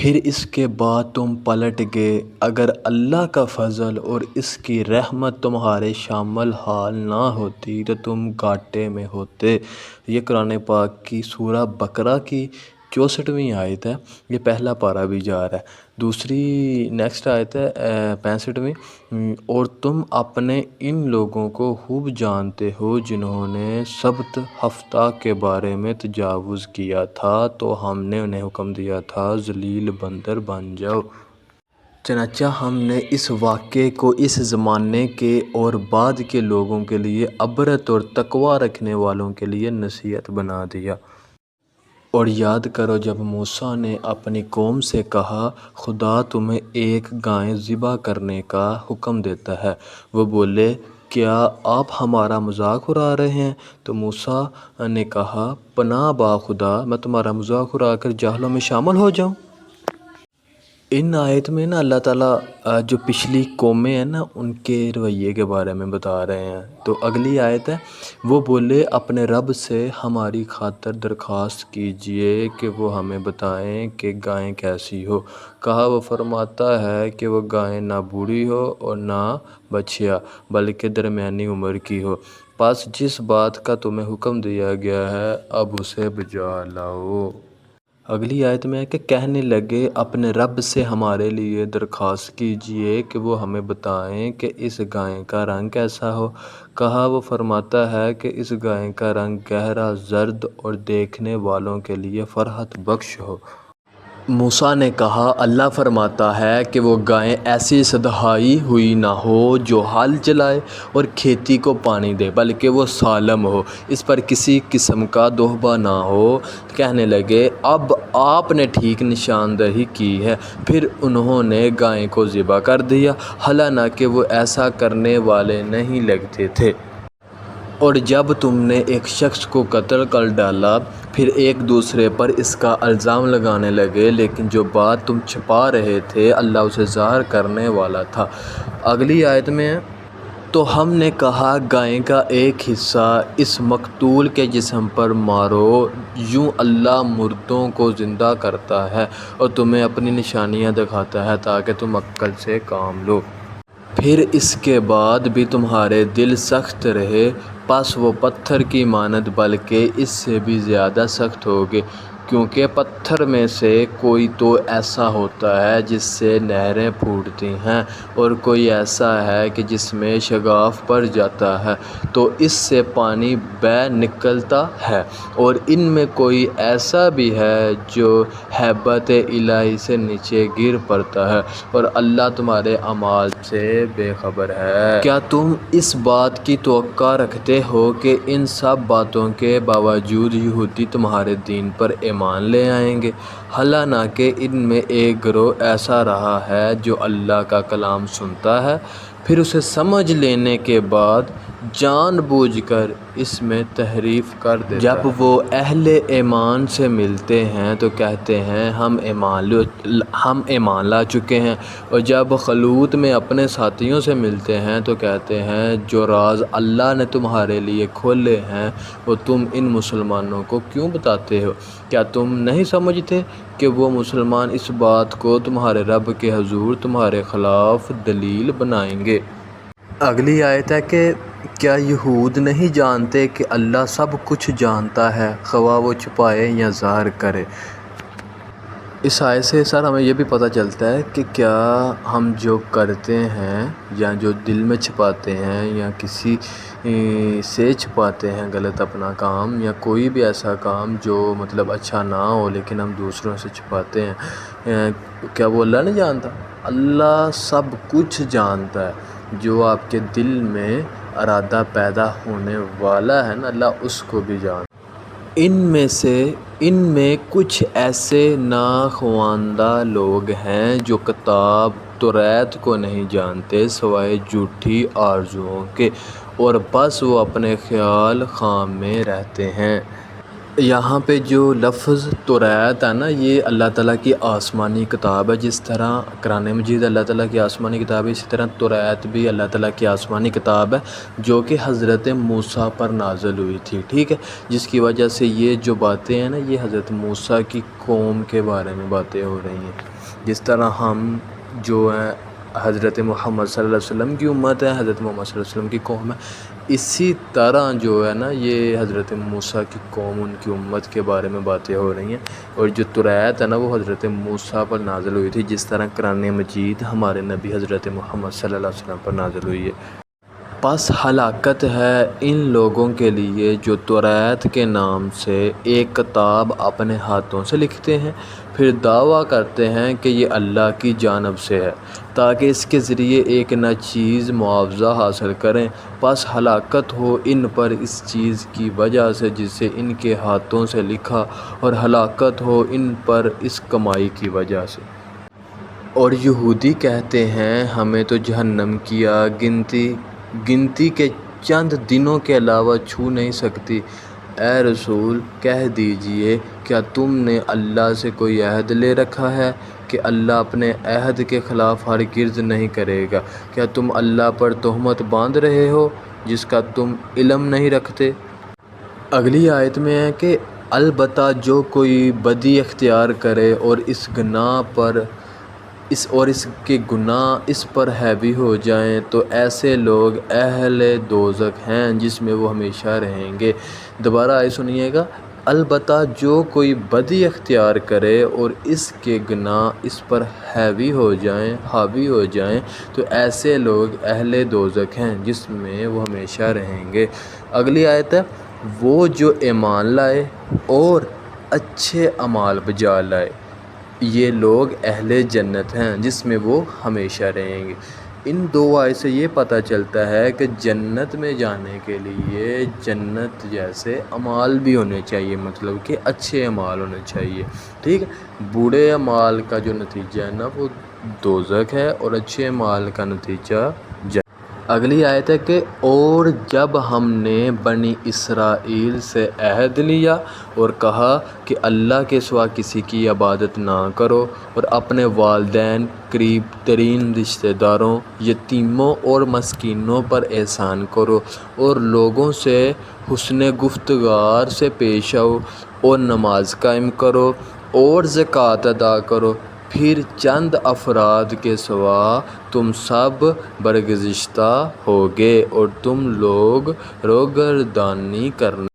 پھر اس کے بعد تم پلٹ گئے، اگر اللہ کا فضل اور اس کی رحمت تمہارے شامل حال نہ ہوتی تو تم گھاٹے میں ہوتے۔ یہ قرآن پاک کی سورہ بقرہ کی 64ویں آیت ہے۔ یہ پہلا پارہ بھی جا رہا ہے۔ دوسری نیکسٹ آیت ہے 65ویں، اور تم اپنے ان لوگوں کو خوب جانتے ہو جنہوں نے سبت ہفتہ کے بارے میں تجاوز کیا تھا تو ہم نے انہیں حکم دیا تھا ذلیل بندر بن جاؤ۔ چنانچہ ہم نے اس واقعے کو اس زمانے کے اور بعد کے لوگوں کے لیے عبرت اور تقویٰ رکھنے والوں کے لیے نصیحت بنا دیا۔ اور یاد کرو جب موسیٰ نے اپنی قوم سے کہا خدا تمہیں ایک گائے ذبح کرنے کا حکم دیتا ہے، وہ بولے کیا آپ ہمارا مذاق اڑا رہے ہیں؟ تو موسیٰ نے کہا پناہ با خدا میں تمہارا مذاق اڑا کر جاہلوں میں شامل ہو جاؤں۔ ان آیت میں اللہ تعالیٰ جو پچھلی قومیں ہیں ان کے رویے کے بارے میں بتا رہے ہیں۔ تو اگلی آیت ہے وہ بولے اپنے رب سے ہماری خاطر درخواست کیجئے کہ وہ ہمیں بتائیں کہ گائے کیسی ہو۔ کہا وہ فرماتا ہے کہ وہ گائے نہ بوڑھی ہو اور نہ بچھیا بلکہ درمیانی عمر کی ہو، پس جس بات کا تمہیں حکم دیا گیا ہے اب اسے بجا لاؤ۔ اگلی آیت میں ہے کہ کہنے لگے اپنے رب سے ہمارے لیے درخواست کیجئے کہ وہ ہمیں بتائیں کہ اس گائے کا رنگ کیسا ہو۔ کہا وہ فرماتا ہے کہ اس گائے کا رنگ گہرا زرد اور دیکھنے والوں کے لیے فرحت بخش ہو۔ موسیٰ نے کہا اللہ فرماتا ہے کہ وہ گائے ایسی سدھائی ہوئی نہ ہو جو ہل چلائے اور کھیتی کو پانی دے، بلکہ وہ سالم ہو، اس پر کسی قسم کا دھوبہ نہ ہو۔ کہنے لگے اب آپ نے ٹھیک نشاندہی کی ہے۔ پھر انہوں نے گائے کو ذبح کر دیا، حالانکہ وہ ایسا کرنے والے نہیں لگتے تھے۔ اور جب تم نے ایک شخص کو قتل کر ڈالا پھر ایک دوسرے پر اس کا الزام لگانے لگے، لیکن جو بات تم چھپا رہے تھے اللہ اسے ظاہر کرنے والا تھا۔ اگلی آیت میں ہے تو ہم نے کہا گائے کا ایک حصہ اس مقتول کے جسم پر مارو، یوں اللہ مردوں کو زندہ کرتا ہے اور تمہیں اپنی نشانیاں دکھاتا ہے تاکہ تم عقل سے کام لو۔ پھر اس کے بعد بھی تمہارے دل سخت رہے، پس وہ پتھر کی مانند بلکہ اس سے بھی زیادہ سخت ہوگے، کیونکہ پتھر میں سے کوئی تو ایسا ہوتا ہے جس سے نہریں پھوٹتی ہیں، اور کوئی ایسا ہے کہ جس میں شگاف پڑ جاتا ہے تو اس سے پانی بہہ نکلتا ہے، اور ان میں کوئی ایسا بھی ہے جو ہیبت الہی سے نیچے گر پڑتا ہے، اور اللہ تمہارے اعمال سے بے خبر ہے۔ کیا تم اس بات کی توقع رکھتے ہو کہ ان سب باتوں کے باوجود یہودی تمہارے دین پر ایمان لے آئیں گے؟ حالانکہ ان میں ایک گروہ ایسا رہا ہے جو اللہ کا کلام سنتا ہے، پھر اسے سمجھ لینے کے بعد جان بوجھ کر اس میں تحریف کر دیتا ہے۔ جب وہ اہل ایمان سے ملتے ہیں تو کہتے ہیں ہم ایمان لا چکے ہیں، اور جب خلوت میں اپنے ساتھیوں سے ملتے ہیں تو کہتے ہیں جو راز اللہ نے تمہارے لیے کھولے ہیں وہ تم ان مسلمانوں کو کیوں بتاتے ہو؟ کیا تم نہیں سمجھتے کہ وہ مسلمان اس بات کو تمہارے رب کے حضور تمہارے خلاف دلیل بنائیں گے؟ اگلی آیت ہے کہ کیا یہود نہیں جانتے کہ اللہ سب کچھ جانتا ہے، خواہ وہ چھپائے یا ظاہر کرے؟ اس آیت سے سر ہمیں یہ بھی پتہ چلتا ہے کہ کیا ہم جو کرتے ہیں یا جو دل میں چھپاتے ہیں یا کسی سے چھپاتے ہیں غلط اپنا کام یا کوئی بھی ایسا کام جو مطلب اچھا نہ ہو لیکن ہم دوسروں سے چھپاتے ہیں، کیا وہ اللہ نہیں جانتا؟ اللہ سب کچھ جانتا ہے، جو آپ کے دل میں ارادہ پیدا ہونے والا ہے نا اللہ اس کو بھی جانتا ہے۔ ان میں کچھ ایسے ناخواندہ لوگ ہیں جو کتاب توریت کو نہیں جانتے سوائے جھوٹی آرزوؤں کے، اور بس وہ اپنے خیال خام میں رہتے ہیں۔ یہاں پہ جو لفظ توریت ہے نا، یہ اللہ تعالیٰ کی آسمانی کتاب ہے۔ جس طرح قرآن مجید اللہ تعالیٰ کی آسمانی کتاب ہے، اسی طرح توریت بھی اللہ تعالیٰ کی آسمانی کتاب ہے، جو کہ حضرت موسیٰ پر نازل ہوئی تھی، ٹھیک ہے، جس کی وجہ سے یہ جو باتیں ہیں نا، یہ حضرت موسیٰ کی قوم کے بارے میں باتیں ہو رہی ہیں۔ جس طرح ہم جو ہیں حضرت محمد صلی اللہ علیہ وسلم کی امت ہے، حضرت محمد صلی اللہ علیہ وسلم کی قوم ہے، اسی طرح جو ہے نا یہ حضرت موسیٰ کی قوم، ان کی امت کے بارے میں باتیں ہو رہی ہیں۔ اور جو توریت ہے نا، وہ حضرت موسیٰ پر نازل ہوئی تھی، جس طرح قرآن مجید ہمارے نبی حضرت محمد صلی اللہ علیہ وسلم پر نازل ہوئی ہے۔ پس ہلاکت ہے ان لوگوں کے لیے جو توریت کے نام سے ایک کتاب اپنے ہاتھوں سے لکھتے ہیں، پھر دعویٰ کرتے ہیں کہ یہ اللہ کی جانب سے ہے، تاکہ اس کے ذریعے ایک نہ چیز معاوضہ حاصل کریں۔ پس ہلاکت ہو ان پر اس چیز کی وجہ سے جسے ان کے ہاتھوں سے لکھا، اور ہلاکت ہو ان پر اس کمائی کی وجہ سے۔ اور یہودی کہتے ہیں ہمیں تو جہنم کی آگ گنتی کے چند دنوں کے علاوہ چھو نہیں سکتی۔ اے رسول کہہ دیجئے، کیا تم نے اللہ سے کوئی عہد لے رکھا ہے کہ اللہ اپنے عہد کے خلاف ہرگز نہیں کرے گا؟ کیا تم اللہ پر تہمت باندھ رہے ہو جس کا تم علم نہیں رکھتے؟ اگلی آیت میں ہے کہ البتہ جو کوئی بدی اختیار کرے اور اس کے گناہ اس پر حاوی ہو جائیں تو ایسے لوگ اہل دوزخ ہیں جس میں وہ ہمیشہ رہیں گے۔ دوبارہ آیت سنیے گا، البتہ جو کوئی بدی اختیار کرے اور اس کے گناہ اس پر حاوی ہو جائیں تو ایسے لوگ اہل دوزخ ہیں جس میں وہ ہمیشہ رہیں گے۔ اگلی آیت ہے، وہ جو ایمان لائے اور اچھے اعمال بجا لائے، یہ لوگ اہل جنت ہیں جس میں وہ ہمیشہ رہیں گے۔ ان دو آیت سے یہ پتہ چلتا ہے کہ جنت میں جانے کے لیے جنت جیسے اعمال بھی ہونے چاہیے، مطلب کہ اچھے اعمال ہونے چاہیے، ٹھیک ہے۔ برے اعمال کا جو نتیجہ ہے نا وہ دوزخ ہے، اور اچھے اعمال کا نتیجہ جنت۔ اگلی آیت ہے کہ اور جب ہم نے بنی اسرائیل سے عہد لیا اور کہا کہ اللہ کے سوا کسی کی عبادت نہ کرو، اور اپنے والدین، قریب ترین رشتہ داروں، یتیموں اور مسکینوں پر احسان کرو، اور لوگوں سے حسن گفتگار سے پیش آؤ، اور نماز قائم کرو اور زکوٰۃ ادا کرو، پھر چند افراد کے سوا تم سب برگزشتہ ہوگے اور تم لوگ روگردانی کرنے